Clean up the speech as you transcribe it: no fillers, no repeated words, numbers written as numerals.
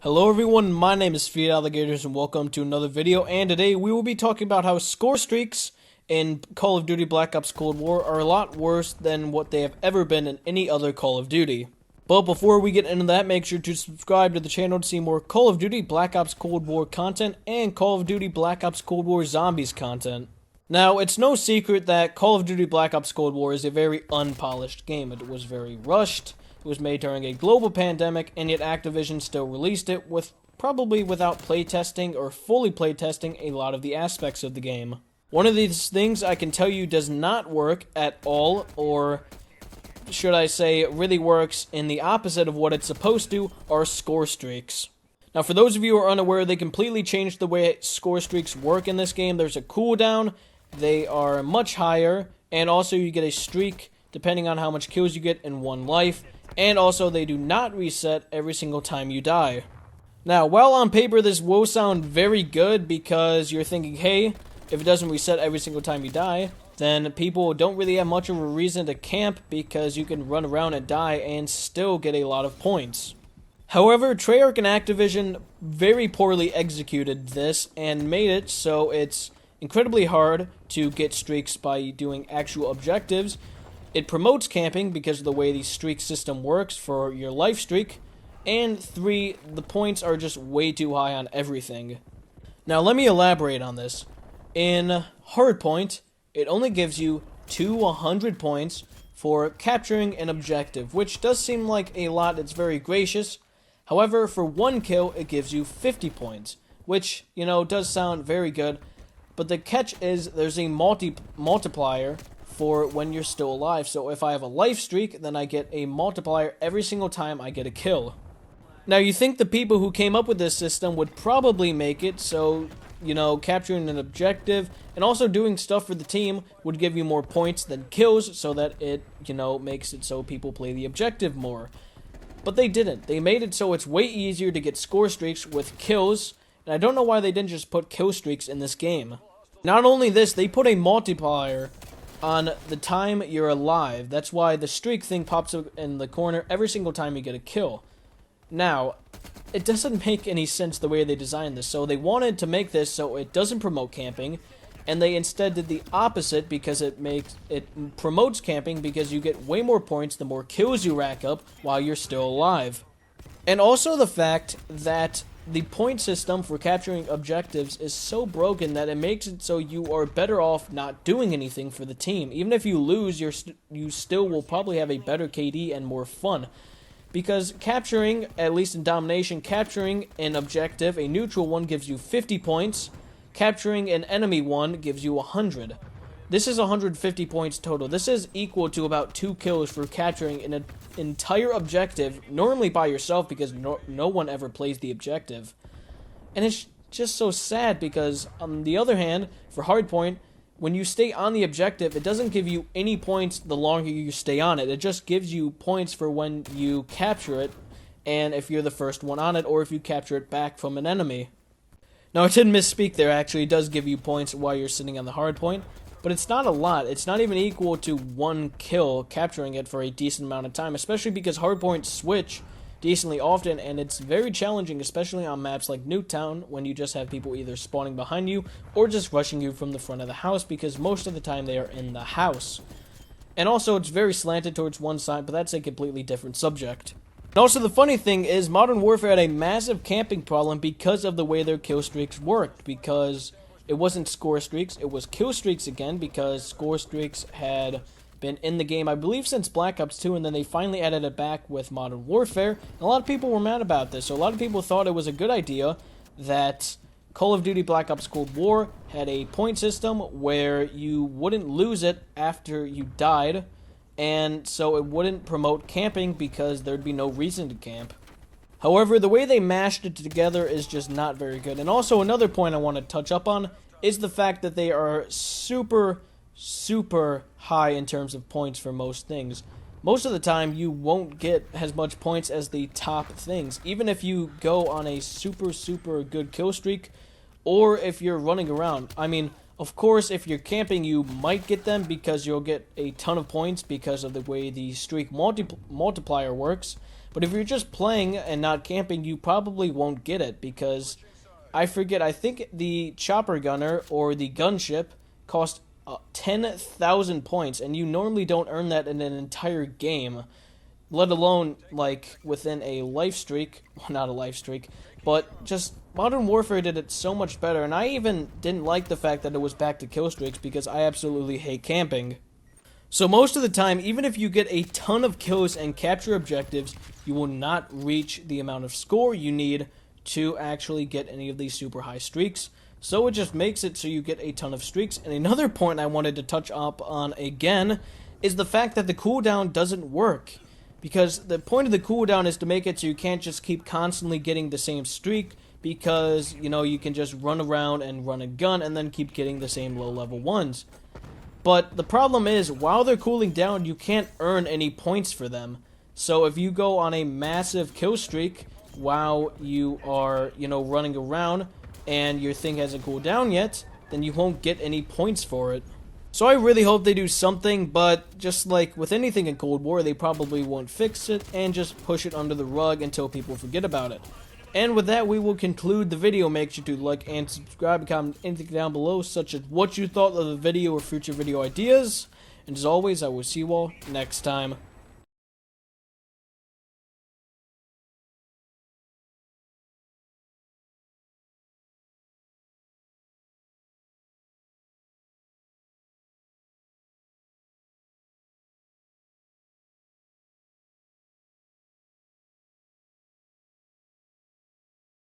Hello everyone, my name is Feed Alligators and welcome to another video, and today we will be talking about how score streaks in Call of Duty Black Ops Cold War are a lot worse than what they have ever been in any other Call of Duty. But before we get into that, make sure to subscribe to the channel to see more Call of Duty Black Ops Cold War content and Call of Duty Black Ops Cold War Zombies content. Now, it's no secret that Call of Duty Black Ops Cold War is a very unpolished game. It was very rushed. It was made during a global pandemic, and yet Activision still released it probably without playtesting or fully playtesting a lot of the aspects of the game. One of these things I can tell you does not work at all, or should I say really works in the opposite of what it's supposed to, are score streaks. Now, for those of you who are unaware, they completely changed the way score streaks work in this game. There's a cooldown, they are much higher, and also you get a streak depending on how much kills you get in one life. And also, they do not reset every single time you die. Now, while on paper this will sound very good because you're thinking, hey, if it doesn't reset every single time you die, then people don't really have much of a reason to camp because you can run around and die and still get a lot of points. However, Treyarch and Activision very poorly executed this and made it so it's incredibly hard to get streaks by doing actual objectives. It promotes camping because of the way the streak system works for your life streak. And 3, the points are just way too high on everything. Now let me elaborate on this. In Hardpoint, it only gives you 100 points for capturing an objective, which does seem like a lot. It's very gracious. However, for 1 kill, it gives you 50 points, which, does sound very good. But the catch is there's a multiplier for when you're still alive. So if I have a life streak, then I get a multiplier every single time I get a kill. Now, you think the people who came up with this system would probably make it so, capturing an objective and also doing stuff for the team would give you more points than kills so that it, makes it so people play the objective more. But they didn't. They made it so it's way easier to get score streaks with kills, and I don't know why they didn't just put kill streaks in this game. Not only this, they put a multiplier on the time you're alive. That's why the streak thing pops up in the corner every single time you get a kill. Now, it doesn't make any sense the way they designed this. So they wanted to make this so it doesn't promote camping, and they instead did the opposite because it promotes camping because you get way more points the more kills you rack up while you're still alive. And also the fact that the point system for capturing objectives is so broken that it makes it so you are better off not doing anything for the team. Even if you lose, you still will probably have a better KD and more fun. Because capturing, at least in Domination, capturing an objective, a neutral one, gives you 50 points. Capturing an enemy one gives you 100. This is 150 points total. This is equal to about 2 kills for capturing an entire objective, normally by yourself because no one ever plays the objective. And it's just so sad because, on the other hand, for Hardpoint, when you stay on the objective, it doesn't give you any points the longer you stay on it. It just gives you points for when you capture it, and if you're the first one on it, or if you capture it back from an enemy. Now, I did misspeak there, actually. It does give you points while you're sitting on the Hardpoint. But it's not a lot. It's not even equal to 1 kill capturing it for a decent amount of time, especially because hardpoints switch decently often, and it's very challenging, especially on maps like Nuketown, when you just have people either spawning behind you or just rushing you from the front of the house, because most of the time they are in the house. And also, it's very slanted towards one side, but that's a completely different subject. And also, the funny thing is, Modern Warfare had a massive camping problem because of the way their kill streaks worked, because it wasn't score streaks, it was kill streaks again, because score streaks had been in the game, I believe, since Black Ops 2, and then they finally added it back with Modern Warfare. And a lot of people were mad about this, so a lot of people thought it was a good idea that Call of Duty Black Ops Cold War had a point system where you wouldn't lose it after you died, and so it wouldn't promote camping because there'd be no reason to camp. However, the way they mashed it together is just not very good. And also, another point I want to touch up on is the fact that they are super high in terms of points for most things. Most of the time, you won't get as much points as the top things. Even if you go on a super good kill streak, or if you're running around. I mean, of course, if you're camping, you might get them because you'll get a ton of points because of the way the streak multiplier works. But if you're just playing and not camping, you probably won't get it, because I think the chopper gunner or the gunship cost 10,000 points, and you normally don't earn that in an entire game, let alone like within a life streak. Well, not a life streak, but just Modern Warfare did it so much better, and I even didn't like the fact that it was back to kill streaks, because I absolutely hate camping. So most of the time, even if you get a ton of kills and capture objectives, you will not reach the amount of score you need to actually get any of these super high streaks. So it just makes it so you get a ton of streaks. And another point I wanted to touch up on again is the fact that the cooldown doesn't work. Because the point of the cooldown is to make it so you can't just keep constantly getting the same streak, because, you know, you can just run around and run a gun and then keep getting the same low level ones. But the problem is, while they're cooling down, you can't earn any points for them. So if you go on a massive kill streak while you are, you know, running around and your thing hasn't cooled down yet, then you won't get any points for it. So I really hope they do something, but just like with anything in Cold War, they probably won't fix it and just push it under the rug until people forget about it. And with that, we will conclude the video. Make sure to like and subscribe and comment anything down below, such as what you thought of the video or future video ideas. And as always, I will see you all next time.